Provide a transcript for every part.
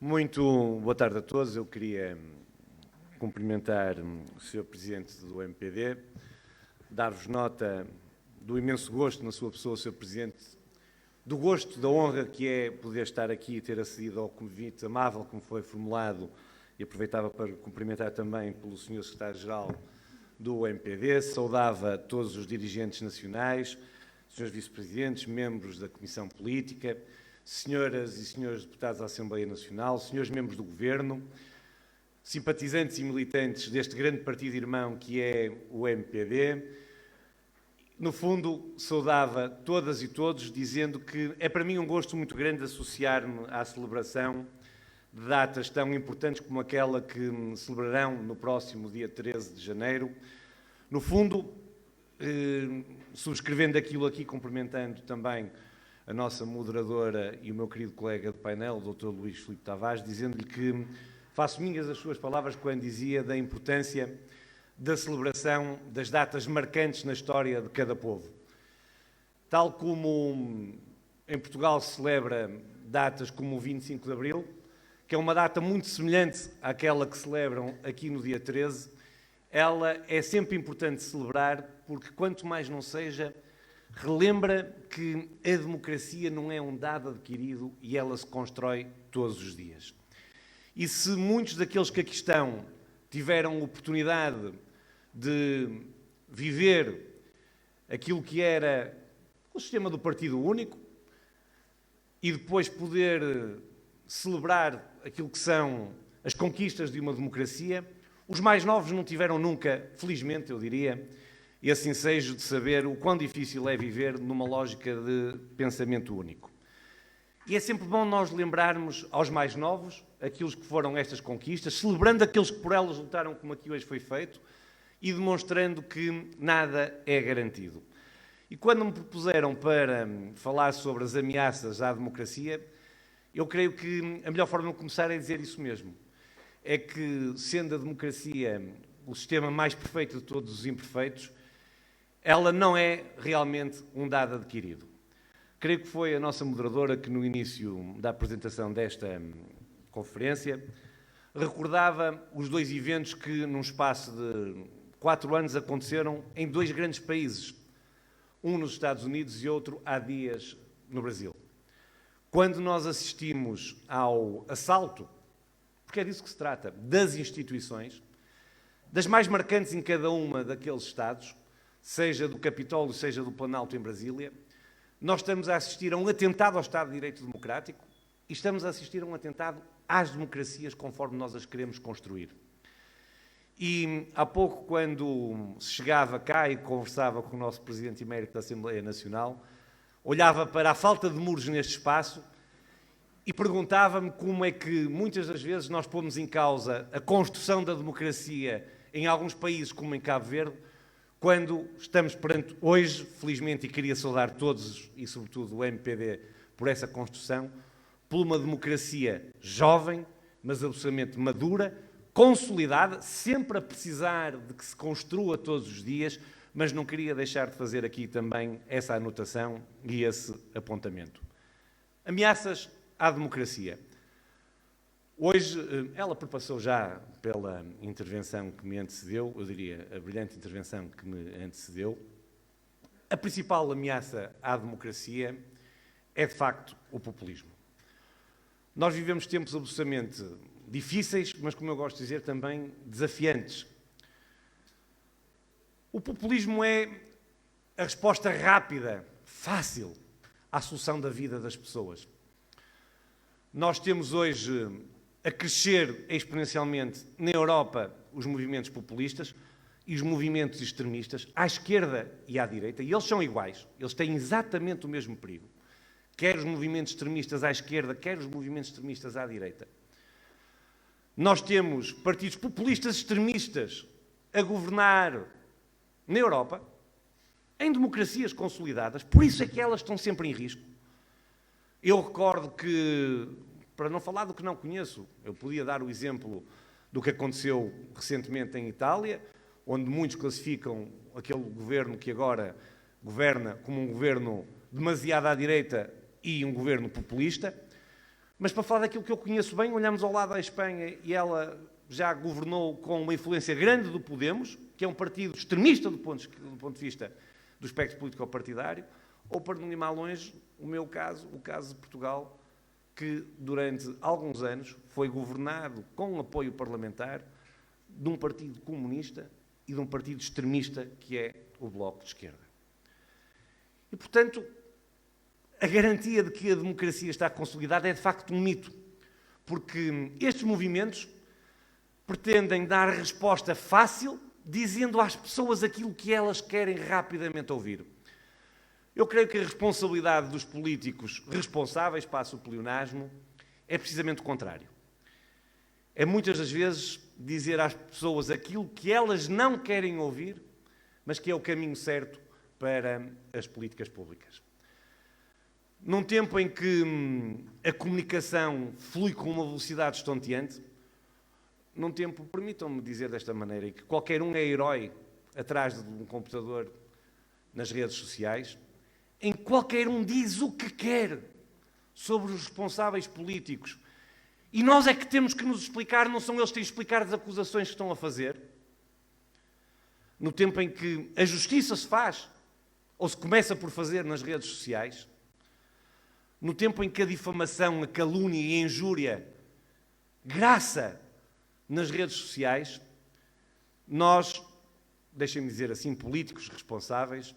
Muito boa tarde a todos. Eu queria cumprimentar o Sr. Presidente do MPD, dar-vos nota do imenso gosto na sua pessoa, Sr. Presidente, do gosto, da honra que é poder estar aqui e ter acedido ao convite amável que me foi formulado, e aproveitava para cumprimentar também pelo Sr. Secretário-Geral do MPD, saudava todos os dirigentes nacionais, Srs. Vice-Presidentes, membros da Comissão Política, senhoras e senhores deputados da Assembleia Nacional, senhores membros do Governo, simpatizantes e militantes deste grande partido irmão que é o MPD. No fundo, saudava todas e todos, dizendo que é para mim um gosto muito grande associar-me à celebração de datas tão importantes como aquela que celebrarão no próximo dia 13 de janeiro. No fundo, subscrevendo aquilo aqui, cumprimentando também a nossa moderadora e o meu querido colega de painel, o Dr. Luís Filipe Tavares, dizendo-lhe que faço minhas as suas palavras quando dizia da importância da celebração das datas marcantes na história de cada povo. Tal como em Portugal se celebra datas como o 25 de Abril, que é uma data muito semelhante àquela que celebram aqui no dia 13, ela é sempre importante celebrar porque, quanto mais não seja, relembra que a democracia não é um dado adquirido e ela se constrói todos os dias. E se muitos daqueles que aqui estão tiveram oportunidade de viver aquilo que era o sistema do partido único e depois poder celebrar aquilo que são as conquistas de uma democracia, os mais novos não tiveram nunca, felizmente eu diria, esse ensejo de saber o quão difícil é viver numa lógica de pensamento único. E é sempre bom nós lembrarmos aos mais novos aqueles que foram estas conquistas, celebrando aqueles que por elas lutaram, como aqui hoje foi feito, e demonstrando que nada é garantido. E quando me propuseram para falar sobre as ameaças à democracia, eu creio que a melhor forma de começar é dizer isso mesmo. É que, sendo a democracia o sistema mais perfeito de todos os imperfeitos, ela não é realmente um dado adquirido. Creio que foi a nossa moderadora que, no início da apresentação desta conferência, recordava os dois eventos que, num espaço de 4 anos, aconteceram em 2 grandes países, um nos Estados Unidos e outro há dias no Brasil. Quando nós assistimos ao assalto, porque é disso que se trata, das instituições, das mais marcantes em cada uma daqueles Estados, seja do Capitólio, seja do Planalto em Brasília, nós estamos a assistir a um atentado ao Estado de Direito Democrático e estamos a assistir a um atentado às democracias conforme nós as queremos construir. E há pouco, quando se chegava cá e conversava com o nosso Presidente Emérito da Assembleia Nacional, olhava para a falta de muros neste espaço e perguntava-me como é que muitas das vezes nós pomos em causa a construção da democracia em alguns países, como em Cabo Verde, quando estamos perante hoje, felizmente, e queria saudar todos e sobretudo o MPD por essa construção, por uma democracia jovem, mas absolutamente madura, consolidada, sempre a precisar de que se construa todos os dias, mas não queria deixar de fazer aqui também essa anotação e esse apontamento. Ameaças à democracia. Hoje, ela perpassou já pela intervenção que me antecedeu, eu diria a brilhante intervenção que me antecedeu. A principal ameaça à democracia é, de facto, o populismo. Nós vivemos tempos absolutamente difíceis, mas, como eu gosto de dizer, também desafiantes. O populismo é a resposta rápida, fácil, à solução da vida das pessoas. Nós temos hoje a crescer exponencialmente na Europa os movimentos populistas e os movimentos extremistas, à esquerda e à direita, e eles são iguais, eles têm exatamente o mesmo perigo. Quer os movimentos extremistas à esquerda, quer os movimentos extremistas à direita. Nós temos partidos populistas extremistas a governar na Europa, em democracias consolidadas, por isso é que elas estão sempre em risco. Eu recordo que, para não falar do que não conheço, eu podia dar o exemplo do que aconteceu recentemente em Itália, onde muitos classificam aquele governo que agora governa como um governo demasiado à direita e um governo populista. Mas para falar daquilo que eu conheço bem, olhamos ao lado da Espanha e ela já governou com uma influência grande do Podemos, que é um partido extremista do ponto de vista do espectro político-partidário, ou para não ir mais longe, o meu caso, o caso de Portugal, que durante alguns anos foi governado com apoio parlamentar de um partido comunista e de um partido extremista que é o Bloco de Esquerda. E, portanto, a garantia de que a democracia está consolidada é de facto um mito, porque estes movimentos pretendem dar resposta fácil, dizendo às pessoas aquilo que elas querem rapidamente ouvir. Eu creio que a responsabilidade dos políticos responsáveis, passo o pleonasmo, é precisamente o contrário. É muitas das vezes dizer às pessoas aquilo que elas não querem ouvir, mas que é o caminho certo para as políticas públicas. Num tempo em que a comunicação flui com uma velocidade estonteante, num tempo, permitam-me dizer desta maneira, em que qualquer um é herói atrás de um computador nas redes sociais, em que qualquer um diz o que quer sobre os responsáveis políticos, e nós é que temos que nos explicar, não são eles que têm que explicar as acusações que estão a fazer. No tempo em que a justiça se faz, ou se começa por fazer nas redes sociais, no tempo em que a difamação, a calúnia e a injúria graça nas redes sociais, nós, deixem-me dizer assim, políticos responsáveis,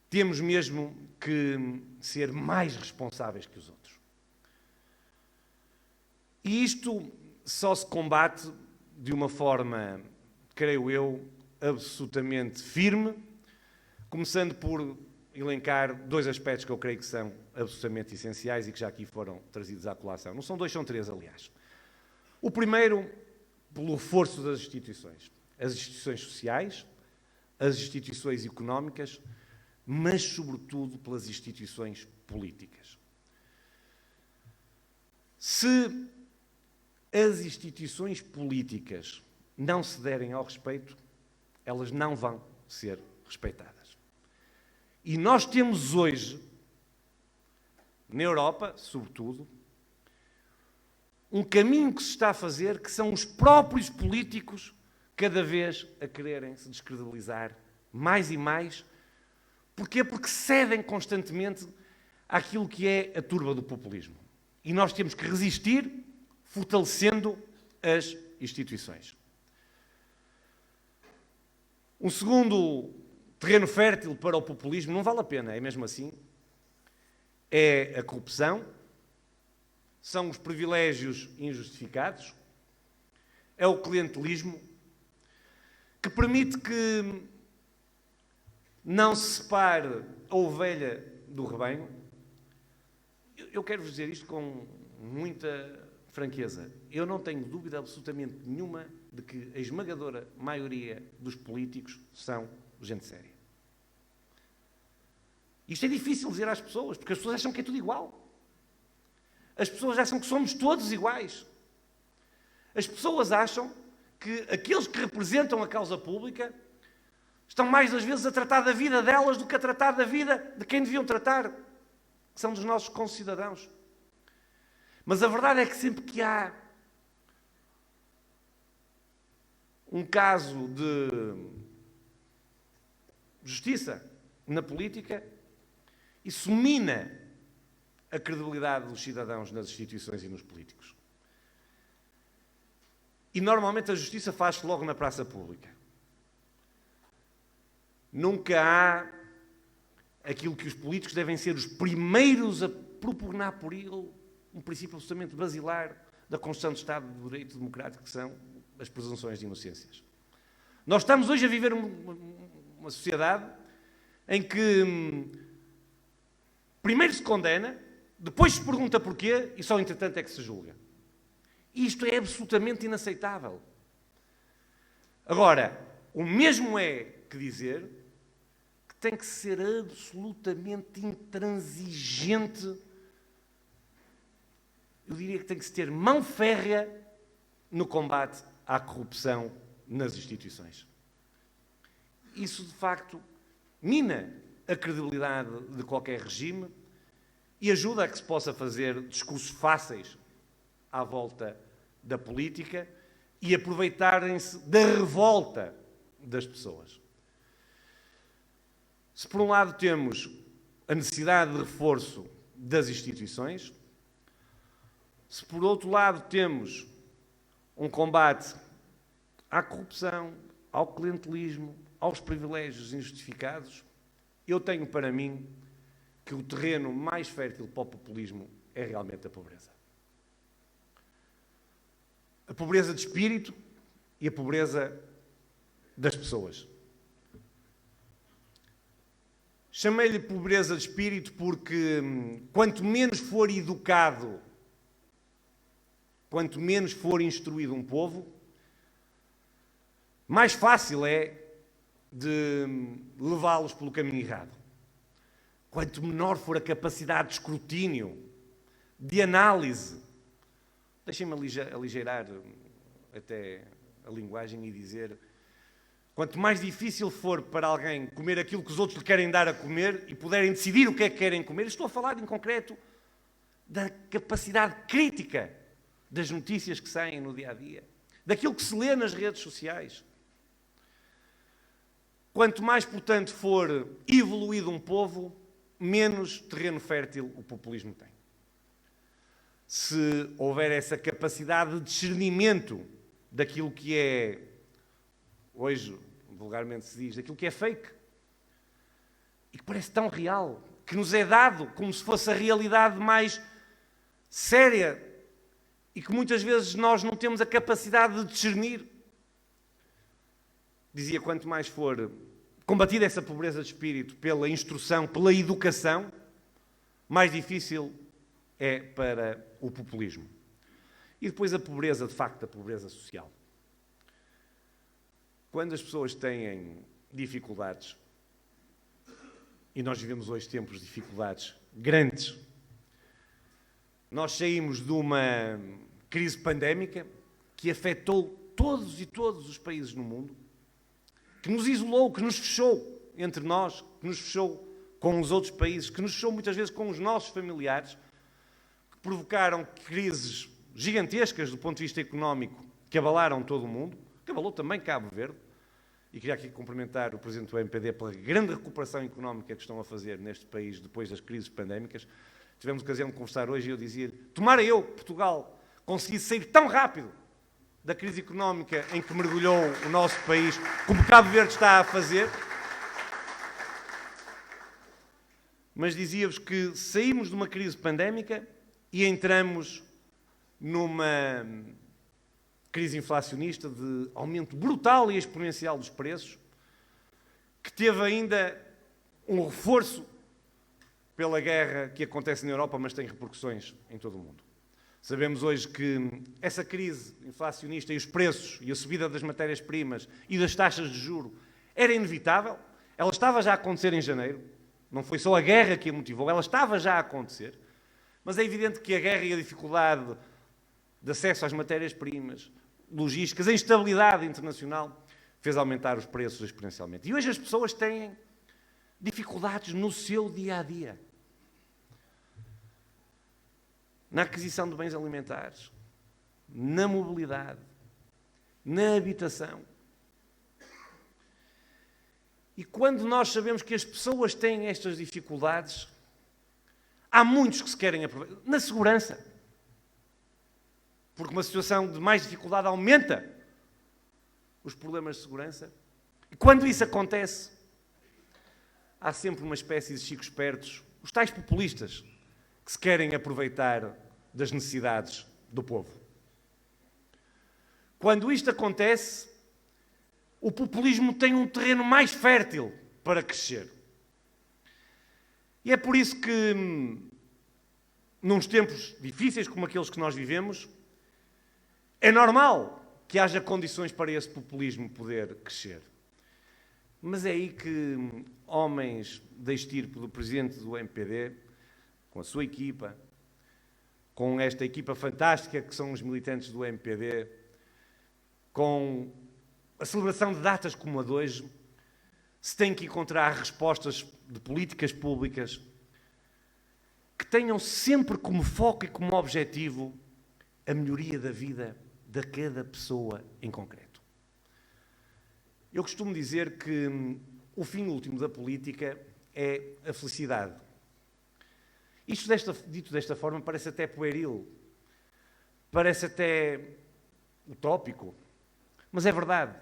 temos mesmo que ser mais responsáveis que os outros. E isto só se combate de uma forma, creio eu, absolutamente firme, começando por elencar dois aspectos que eu creio que são absolutamente essenciais e que já aqui foram trazidos à colação. Não são dois, são três, aliás. O primeiro, pelo reforço das instituições. As instituições sociais, as instituições económicas, mas, sobretudo, pelas instituições políticas. Se as instituições políticas não se derem ao respeito, elas não vão ser respeitadas. E nós temos hoje, na Europa, sobretudo, um caminho que se está a fazer, que são os próprios políticos cada vez a quererem se descredibilizar mais e mais. Porquê? Porque cedem constantemente àquilo que é a turba do populismo. E nós temos que resistir, fortalecendo as instituições. Um segundo terreno fértil para o populismo, não vale a pena, é mesmo assim, é a corrupção, são os privilégios injustificados, é o clientelismo, que permite que não se separe a ovelha do rebanho. Eu quero dizer isto com muita franqueza. Eu não tenho dúvida absolutamente nenhuma de que a esmagadora maioria dos políticos são gente séria. Isto é difícil dizer às pessoas, porque as pessoas acham que é tudo igual. As pessoas acham que somos todos iguais. As pessoas acham que aqueles que representam a causa pública estão mais das vezes a tratar da vida delas do que a tratar da vida de quem deviam tratar, que são dos nossos concidadãos. Mas a verdade é que sempre que há um caso de justiça na política, isso mina a credibilidade dos cidadãos nas instituições e nos políticos. E normalmente a justiça faz-se logo na praça pública. Nunca há aquilo que os políticos devem ser os primeiros a propugnar por ele, um princípio absolutamente basilar da Constituição do Estado de Direito Democrático, que são as presunções de inocências. Nós estamos hoje a viver uma sociedade em que primeiro se condena, depois se pergunta porquê e só entretanto é que se julga. Isto é absolutamente inaceitável. Agora, o mesmo é que dizer que tem que ser absolutamente intransigente. Eu diria que tem que se ter mão férrea no combate à corrupção nas instituições. Isso, de facto, mina a credibilidade de qualquer regime e ajuda a que se possa fazer discursos fáceis à volta da política e aproveitarem-se da revolta das pessoas. Se por um lado temos a necessidade de reforço das instituições, se por outro lado temos um combate à corrupção, ao clientelismo, aos privilégios injustificados, eu tenho para mim que o terreno mais fértil para o populismo é realmente a pobreza. A pobreza de espírito e a pobreza das pessoas. Chamei-lhe pobreza de espírito porque quanto menos for educado, quanto menos for instruído um povo, mais fácil é de levá-los pelo caminho errado. Quanto menor for a capacidade de escrutínio, de análise, deixem-me aligeirar até a linguagem e dizer, quanto mais difícil for para alguém comer aquilo que os outros lhe querem dar a comer e puderem decidir o que é que querem comer, estou a falar em concreto da capacidade crítica das notícias que saem no dia-a-dia, daquilo que se lê nas redes sociais. Quanto mais, portanto, for evoluído um povo, menos terreno fértil o populismo tem. Se houver essa capacidade de discernimento daquilo que é, hoje vulgarmente se diz, daquilo que é fake, e que parece tão real, que nos é dado como se fosse a realidade mais séria e que muitas vezes nós não temos a capacidade de discernir. Dizia, quanto mais for combatida essa pobreza de espírito pela instrução, pela educação, mais difícil é para o populismo. E depois a pobreza, de facto, a pobreza social. Quando as pessoas têm dificuldades, e nós vivemos hoje tempos de dificuldades grandes, nós saímos de uma crise pandémica que afetou todos e todos os países no mundo, que nos isolou, que nos fechou entre nós, que nos fechou com os outros países, que nos fechou muitas vezes com os nossos familiares, que provocaram crises gigantescas do ponto de vista económico, que abalaram todo o mundo, que abalou também Cabo Verde, e queria aqui cumprimentar o Presidente do MPD pela grande recuperação económica que estão a fazer neste país depois das crises pandémicas. Tivemos ocasião de conversar hoje e eu dizia, tomara eu, Portugal, conseguisse sair tão rápido da crise económica em que mergulhou o nosso país, como Cabo Verde está a fazer. Mas dizia-vos que saímos de uma crise pandémica e entramos numa crise inflacionista de aumento brutal e exponencial dos preços, que teve ainda um reforço pela guerra que acontece na Europa, mas tem repercussões em todo o mundo. Sabemos hoje que essa crise inflacionista e os preços e a subida das matérias-primas e das taxas de juros era inevitável. Ela estava já a acontecer em janeiro. Não foi só a guerra que a motivou, ela estava já a acontecer. Mas é evidente que a guerra e a dificuldade de acesso às matérias-primas, logísticas, a instabilidade internacional, fez aumentar os preços exponencialmente. E hoje as pessoas têm dificuldades no seu dia-a-dia. Na aquisição de bens alimentares, na mobilidade, na habitação. E quando nós sabemos que as pessoas têm estas dificuldades, há muitos que se querem aproveitar. Na segurança. Porque uma situação de mais dificuldade aumenta os problemas de segurança. E quando isso acontece, há sempre uma espécie de chicos espertos, os tais populistas, que se querem aproveitar das necessidades do povo. Quando isto acontece, o populismo tem um terreno mais fértil para crescer. E é por isso que, nos tempos difíceis como aqueles que nós vivemos, é normal que haja condições para esse populismo poder crescer. Mas é aí que homens da estirpe do Presidente do MPD, com a sua equipa, com esta equipa fantástica que são os militantes do MPD, com a celebração de datas como a de hoje, se tem que encontrar respostas de políticas públicas que tenham sempre como foco e como objetivo a melhoria da vida de cada pessoa em concreto. Eu costumo dizer que o fim último da política é a felicidade. Isto dito desta forma parece até pueril, parece até utópico, mas é verdade.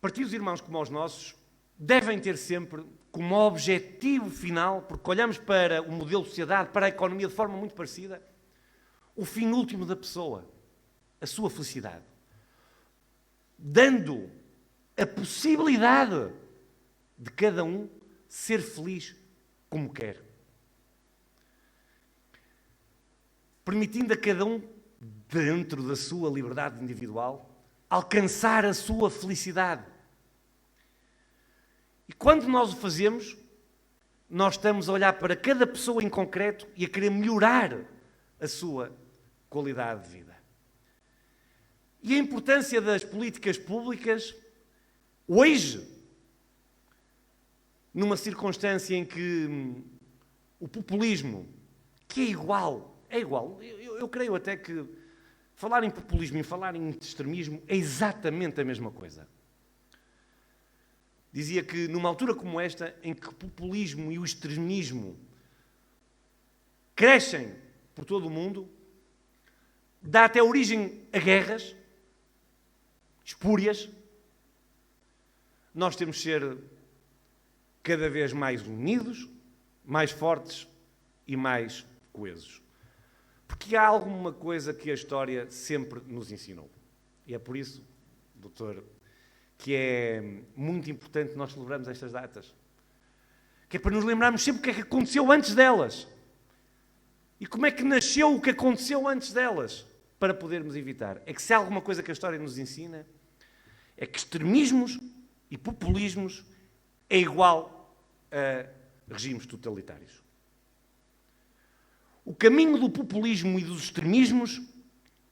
Partidos irmãos como os nossos devem ter sempre como objetivo final, porque olhamos para o modelo de sociedade, para a economia de forma muito parecida, o fim último da pessoa, a sua felicidade, dando a possibilidade de cada um ser feliz como quer. Permitindo a cada um, dentro da sua liberdade individual, alcançar a sua felicidade. E quando nós o fazemos, nós estamos a olhar para cada pessoa em concreto e a querer melhorar a sua qualidade de vida. E a importância das políticas públicas, hoje, numa circunstância em que o populismo, que é igual, eu creio até que falar em populismo e falar em extremismo é exatamente a mesma coisa. Dizia que numa altura como esta, em que o populismo e o extremismo crescem por todo o mundo, dá até origem a guerras espúrias, nós temos de ser cada vez mais unidos, mais fortes e mais coesos. Porque há alguma coisa que a história sempre nos ensinou. E é por isso, doutor, que é muito importante nós celebrarmos estas datas. Que é para nos lembrarmos sempre o que é que aconteceu antes delas. E como é que nasceu o que aconteceu antes delas, para podermos evitar. É que se há alguma coisa que a história nos ensina, é que extremismos e populismos é igual a regimes totalitários. O caminho do populismo e dos extremismos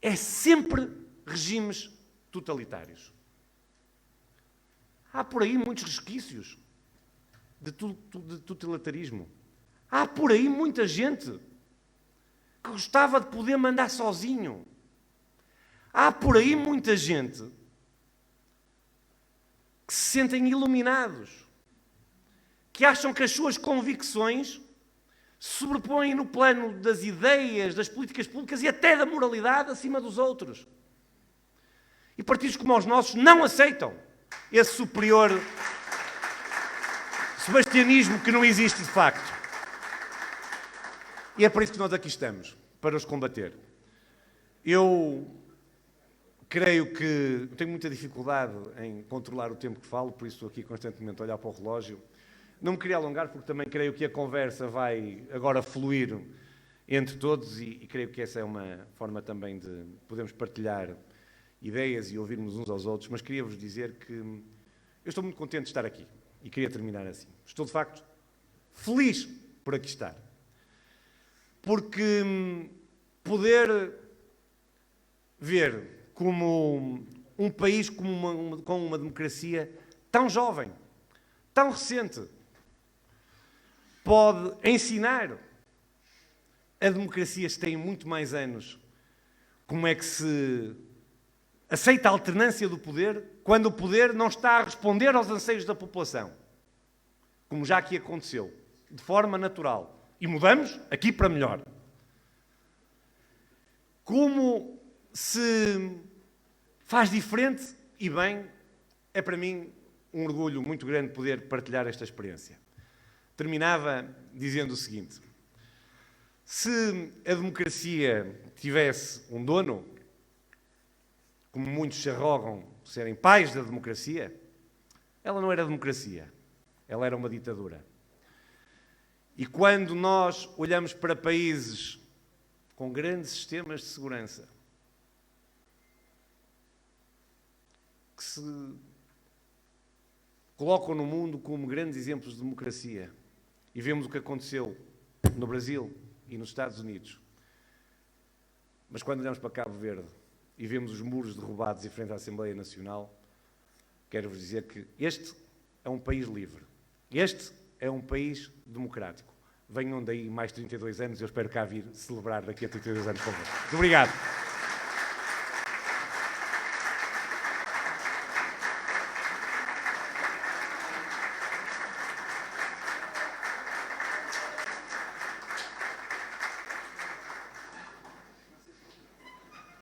é sempre regimes totalitários. Há por aí muitos resquícios de totalitarismo. Há por aí muita gente que gostava de poder mandar sozinho. Há por aí muita gente que se sentem iluminados, que acham que as suas convicções se sobrepõem no plano das ideias, das políticas públicas e até da moralidade acima dos outros. E partidos como os nossos não aceitam esse superior sebastianismo que não existe de facto. E é por isso que nós aqui estamos, para os combater. Eu creio que tenho muita dificuldade em controlar o tempo que falo, por isso estou aqui constantemente a olhar para o relógio. Não me queria alongar, porque também creio que a conversa vai agora fluir entre todos e creio que essa é uma forma também de podermos partilhar ideias e ouvirmos uns aos outros, mas queria-vos dizer que eu estou muito contente de estar aqui e queria terminar assim. Estou, de facto, feliz por aqui estar. Porque poder ver como um país com uma democracia tão jovem, tão recente, pode ensinar a democracias que têm muito mais anos como é que se aceita a alternância do poder quando o poder não está a responder aos anseios da população, como já aqui aconteceu, de forma natural. E mudamos aqui para melhor. Como se faz diferente e bem, é para mim um orgulho muito grande poder partilhar esta experiência. Terminava dizendo o seguinte: se a democracia tivesse um dono, como muitos se arrogam de serem pais da democracia, ela não era democracia, ela era uma ditadura. E quando nós olhamos para países com grandes sistemas de segurança, que se colocam no mundo como grandes exemplos de democracia, e vemos o que aconteceu no Brasil e nos Estados Unidos, mas quando olhamos para Cabo Verde e vemos os muros derrubados em frente à Assembleia Nacional, quero-vos dizer que este é um país livre. Este é um país democrático. venham daí mais 32 anos, eu espero cá vir celebrar daqui a 32 anos convosco. Muito obrigado.